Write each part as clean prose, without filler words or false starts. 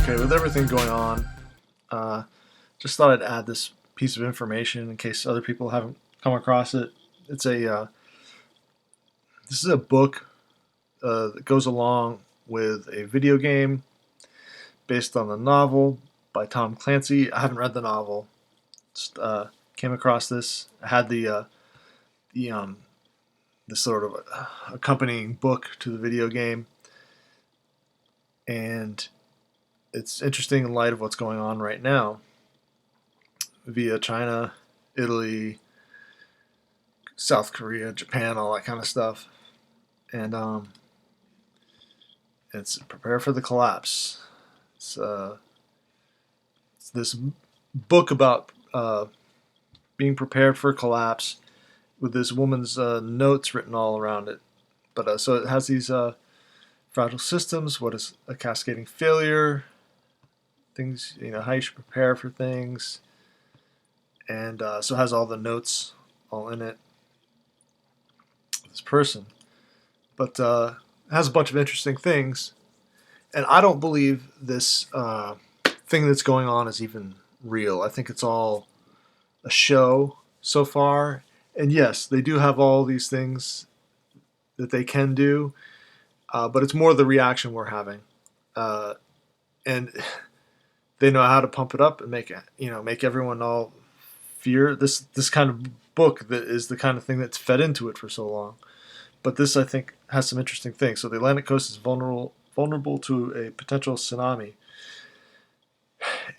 Okay, with everything going on, just thought I'd add this piece of information in case other people haven't come across it. It's a this is a book that goes along with a video game based on the novel by Tom Clancy. I haven't read the novel. Just came across this. I had the this sort of accompanying book to the video game, and it's interesting in light of what's going on right now via China, Italy, South Korea, Japan, all that kind of stuff. And it's prepare for the collapse. It's this book about being prepared for collapse with this woman's notes written all around it. But so it has these fragile systems. What is a cascading failure? Things, how you should prepare for things. And so it has all the notes all in it. This person. But it has a bunch of interesting things. And I don't believe this thing that's going on is even real. I think it's all a show so far. And yes, they do have all these things that they can do, but it's more the reaction we're having. And they know how to pump it up and make everyone all fear. This kind of book that is the kind of thing that's fed into it for so long. But this, I think, has some interesting things. So the Atlantic coast is vulnerable to a potential tsunami.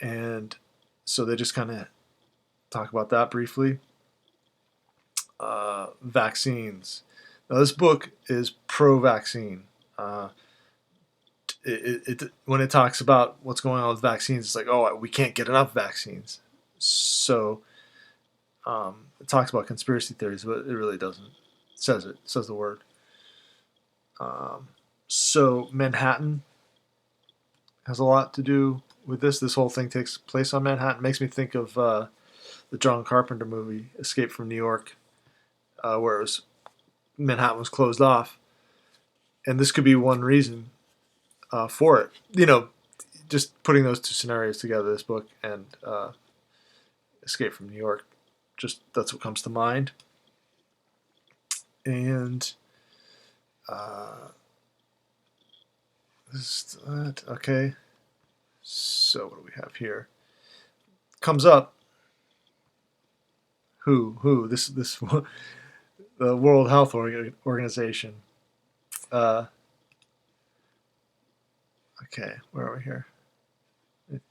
And so they just kind of talk about that briefly. Vaccines. Now, this book is pro-vaccine. When it talks about what's going on with vaccines, it's like, oh, we can't get enough vaccines. So it talks about conspiracy theories, but it really doesn't. It says the word. So Manhattan has a lot to do with this. This whole thing takes place on Manhattan. It makes me think of the John Carpenter movie Escape from New York, where Manhattan was closed off, and this could be one reason for it. Just putting those two scenarios together, this book and Escape from New York, just that's what comes to mind. And this is that. Okay. So what do we have here? Comes up. Who? This the World Health Organization. Okay, where are we here? Let's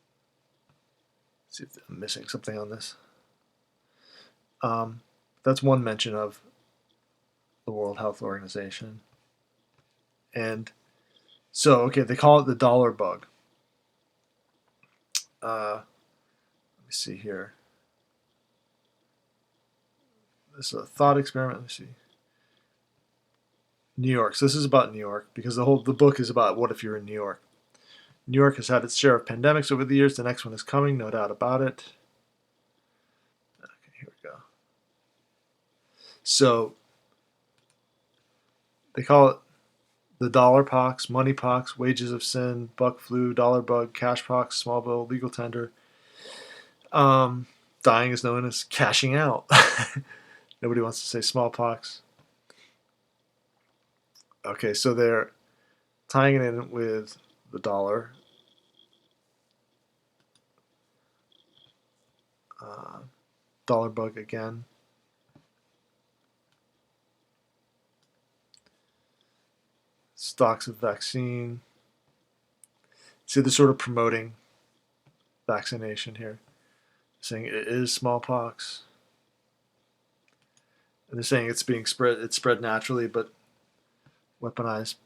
see if I'm missing something on this. That's one mention of the World Health Organization. And so, okay, they call it the dollar bug. Let me see here. This is a thought experiment. Let me see. New York. So this is about New York because the book is about what if you're in New York. New York has had its share of pandemics over the years. The next one is coming, no doubt about it. Okay, here we go. So they call it the dollar pox, money pox, wages of sin, buck flu, dollar bug, cash pox, small bill, legal tender. Dying is known as cashing out. Nobody wants to say smallpox. Okay, so they're tying it in with the dollar. Dollar bug again. Stocks of vaccine. See, they're sort of promoting vaccination here, saying it is smallpox. And they're saying it's spread naturally, but weaponized.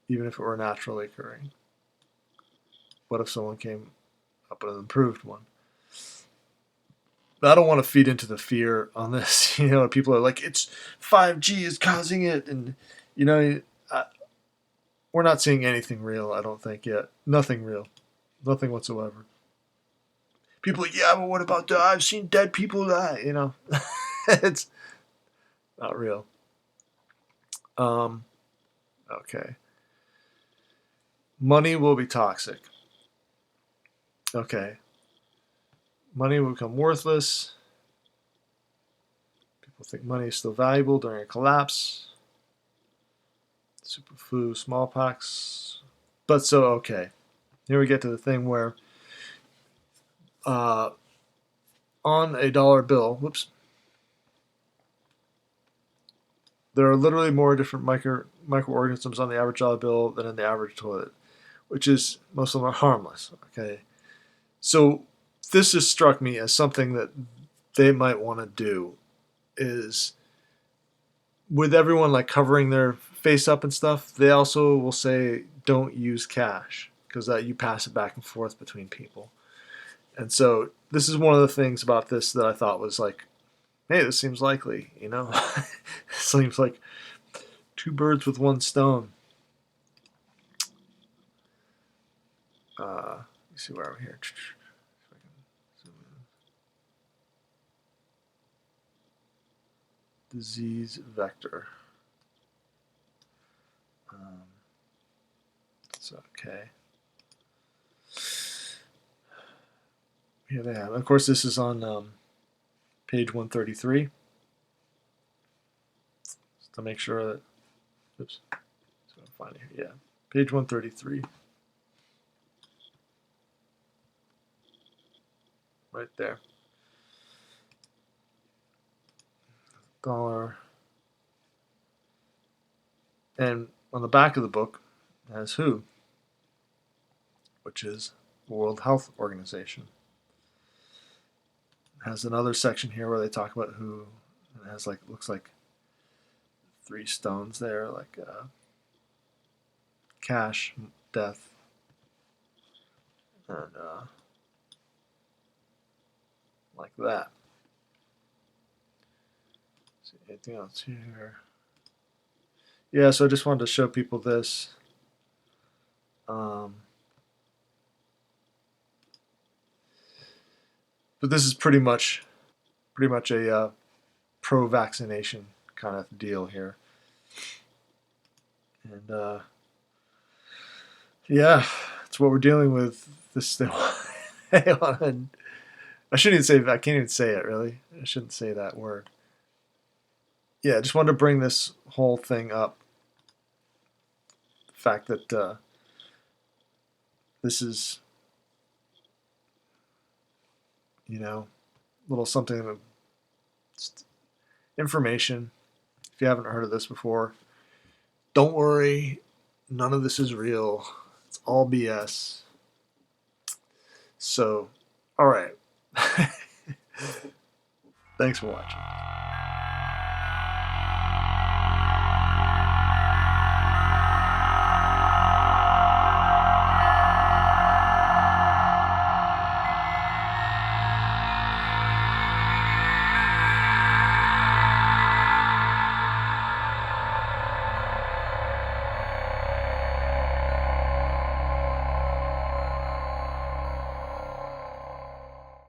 Even if it were naturally occurring. What if someone came up with an improved one? But I don't want to feed into the fear on this. People are like, it's 5G is causing it. And, we're not seeing anything real, I don't think, yet. Nothing real. Nothing whatsoever. People are like, yeah, but what about that? I've seen dead people die, It's not real. Okay. Money will be toxic. Okay. Money will become worthless. People think money is still valuable during a collapse. Superflu, smallpox. But so, okay. Here we get to the thing where uh, on a dollar bill, whoops, there are literally more different microorganisms on the average dollar bill than in the average toilet, which is most of them are harmless. Okay, so this just struck me as something that they might want to do is with everyone like covering their face up and stuff. They also will say don't use cash because that you pass it back and forth between people. And so this is one of the things about this that I thought was like, hey, this seems likely, you know? It seems like two birds with one stone. Let me see where I'm here. Disease vector. So, okay. Here they have. Of course, this is on page 133. Just to make sure that, oops, so I'm finding it here. Yeah, page 133. Right there. Dollar. And on the back of the book has WHO, which is the World Health Organization. It has another section here where they talk about WHO. It has like, looks like 3 stones there, like cash, death, and like that. See anything else here? Yeah, so I just wanted to show people this. But this is pretty much a pro-vaccination kind of deal here, and yeah, it's what we're dealing with. This thing. I shouldn't even say. I can't even say it. Really, I shouldn't say that word. Yeah, I just wanted to bring this whole thing up. The fact that this is, you know, a little something, information. If you haven't heard of this before, don't worry. None of this is real. It's all BS. So, all right. Thanks for watching.